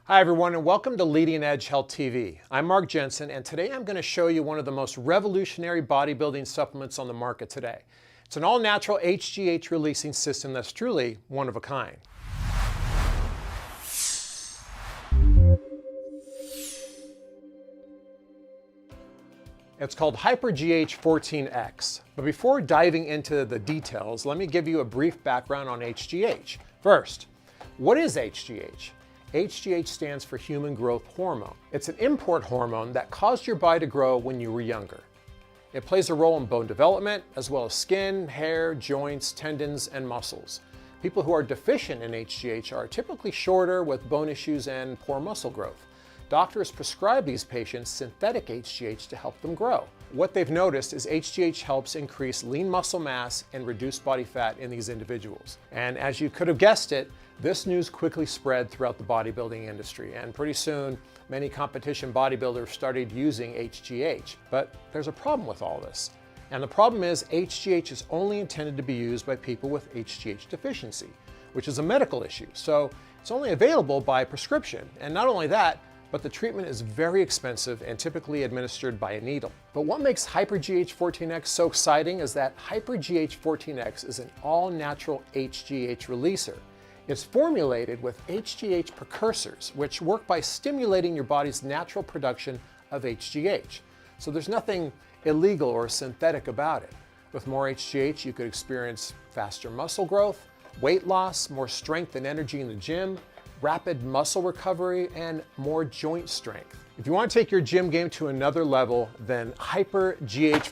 Hi everyone, and welcome to Leading Edge Health TV. I'm Mark Jensen, and today I'm going to show you one of the most revolutionary bodybuilding supplements on the market today. It's an all-natural HGH releasing system that's truly one of a kind. It's called HyperGH 14X. But before diving into the details, let me give you a brief background on HGH. First, what is HGH? HGH stands for human growth hormone. It's an import hormone that caused your body to grow when you were younger. It plays a role in bone development, as well as skin, hair, joints, tendons, and muscles. People who are deficient in HGH are typically shorter with bone issues and poor muscle growth. Doctors prescribe these patients synthetic HGH to help them grow. What they've noticed is HGH helps increase lean muscle mass and reduce body fat in these individuals. And as you could have guessed it, this news quickly spread throughout the bodybuilding industry, and pretty soon many competition bodybuilders started using HGH. But there's a problem with all this. And the problem is HGH is only intended to be used by people with HGH deficiency, which is a medical issue. So it's only available by prescription. And not only that, but the treatment is very expensive and typically administered by a needle. But what makes HyperGH 14X so exciting is that HyperGH 14X is an all-natural HGH releaser. It's formulated with HGH precursors, which work by stimulating your body's natural production of HGH. So there's nothing illegal or synthetic about it. With more HGH, you could experience faster muscle growth, weight loss, more strength and energy in the gym, rapid muscle recovery, and more joint strength. If you want to take your gym game to another level, then HyperGH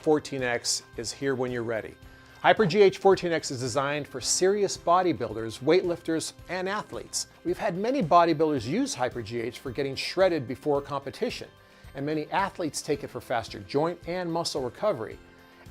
14X is here when you're ready. HyperGH 14X is designed for serious bodybuilders, weightlifters, and athletes. We've had many bodybuilders use HyperGH for getting shredded before a competition, and many athletes take it for faster joint and muscle recovery.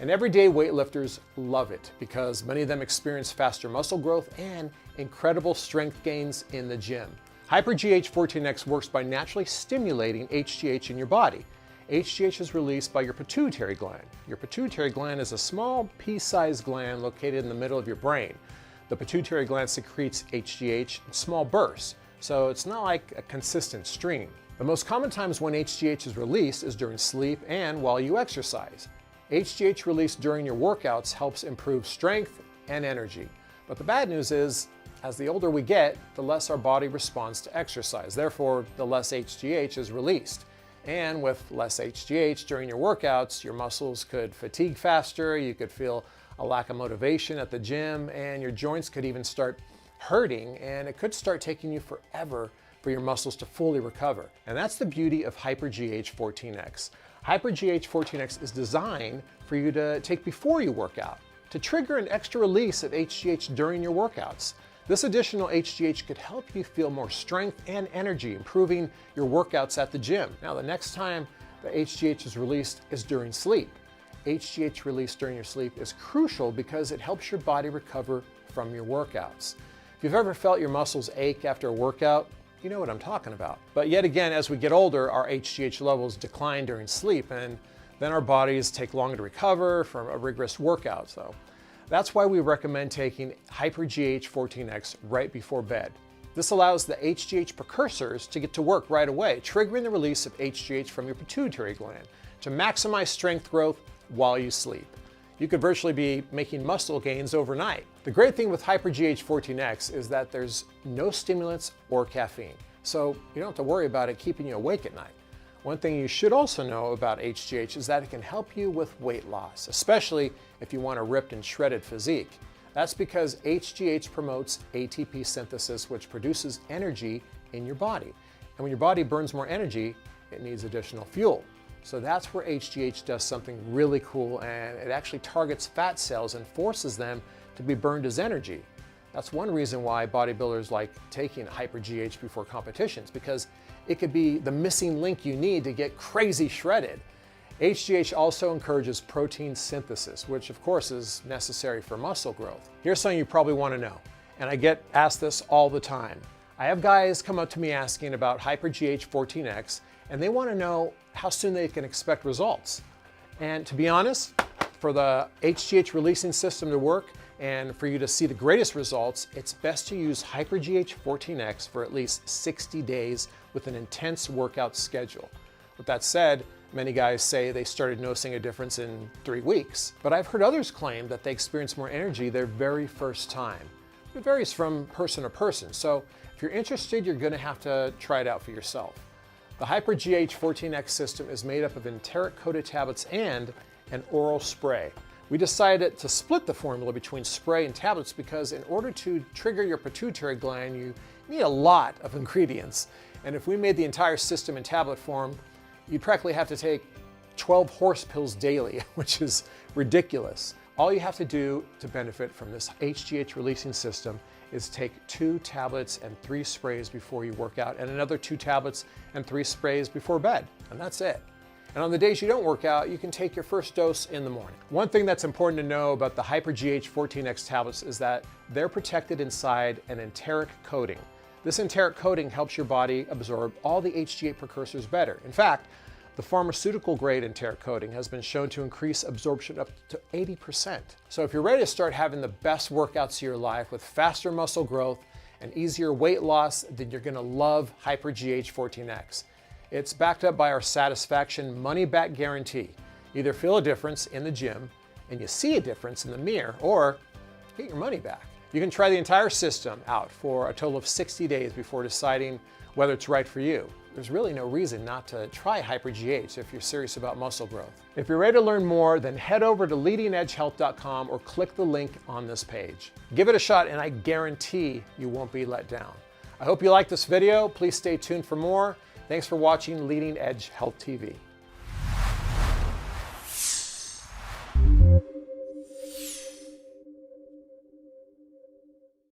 And everyday weightlifters love it because many of them experience faster muscle growth and incredible strength gains in the gym. HyperGH 14X works by naturally stimulating HGH in your body. HGH is released by your pituitary gland. Your pituitary gland is a small pea-sized gland located in the middle of your brain. The pituitary gland secretes HGH in small bursts, so it's not like a consistent stream. The most common times when HGH is released is during sleep and while you exercise. HGH released during your workouts helps improve strength and energy. But the bad news is, as the older we get, the less our body responds to exercise. Therefore, the less HGH is released. And with less HGH during your workouts, your muscles could fatigue faster, you could feel a lack of motivation at the gym, and your joints could even start hurting, and it could start taking you forever for your muscles to fully recover. And that's the beauty of HyperGH 14X. HyperGH 14X is designed for you to take before you work out, to trigger an extra release of HGH during your workouts. This additional HGH could help you feel more strength and energy, improving your workouts at the gym. Now, the next time the HGH is released is during sleep. HGH released during your sleep is crucial because it helps your body recover from your workouts. If you've ever felt your muscles ache after a workout, you know what I'm talking about. But yet again, as we get older, our HGH levels decline during sleep, and then our bodies take longer to recover from a rigorous workout. So that's why we recommend taking HyperGH 14X right before bed. This allows the HGH precursors to get to work right away, triggering the release of HGH from your pituitary gland to maximize strength growth while you sleep. You could virtually be making muscle gains overnight. The great thing with HyperGH 14X is that there's no stimulants or caffeine, so you don't have to worry about it keeping you awake at night. One thing you should also know about HGH is that it can help you with weight loss, especially if you want a ripped and shredded physique. That's because HGH promotes ATP synthesis, which produces energy in your body. And when your body burns more energy, it needs additional fuel. So that's where HGH does something really cool, and it actually targets fat cells and forces them to be burned as energy. That's one reason why bodybuilders like taking HyperGH before competitions, because it could be the missing link you need to get crazy shredded. HGH also encourages protein synthesis, which of course is necessary for muscle growth. Here's something you probably want to know, and I get asked this all the time. I have guys come up to me asking about HyperGH 14X, and they want to know how soon they can expect results. And to be honest, for the HGH releasing system to work, and for you to see the greatest results, it's best to use HyperGH 14X for at least 60 days with an intense workout schedule. With that said, many guys say they started noticing a difference in 3 weeks, but I've heard others claim that they experience more energy their very first time. It varies from person to person, so if you're interested, you're going to have to try it out for yourself. The HyperGH 14X system is made up of enteric-coated tablets and an oral spray. We decided to split the formula between spray and tablets because in order to trigger your pituitary gland, you need a lot of ingredients. And if we made the entire system in tablet form, you'd practically have to take 12 horse pills daily, which is ridiculous. All you have to do to benefit from this HGH releasing system is take 2 tablets and 3 sprays before you work out, and another 2 tablets and 3 sprays before bed, and that's it. And on the days you don't work out, you can take your first dose in the morning. One thing that's important to know about the HyperGH 14X tablets is that they're protected inside an enteric coating. This enteric coating helps your body absorb all the HGH precursors better. In fact, the pharmaceutical-grade enteric coating has been shown to increase absorption up to 80%. So if you're ready to start having the best workouts of your life with faster muscle growth and easier weight loss, then you're gonna love HyperGH 14X. It's backed up by our satisfaction money-back guarantee. Either feel a difference in the gym and you see a difference in the mirror, or get your money back. You can try the entire system out for a total of 60 days before deciding whether it's right for you. There's really no reason not to try HyperGH if you're serious about muscle growth. If you're ready to learn more, then head over to leadingedgehealth.com or click the link on this page. Give it a shot and I guarantee you won't be let down. I hope you liked this video. Please stay tuned for more. Thanks for watching Leading Edge Health TV.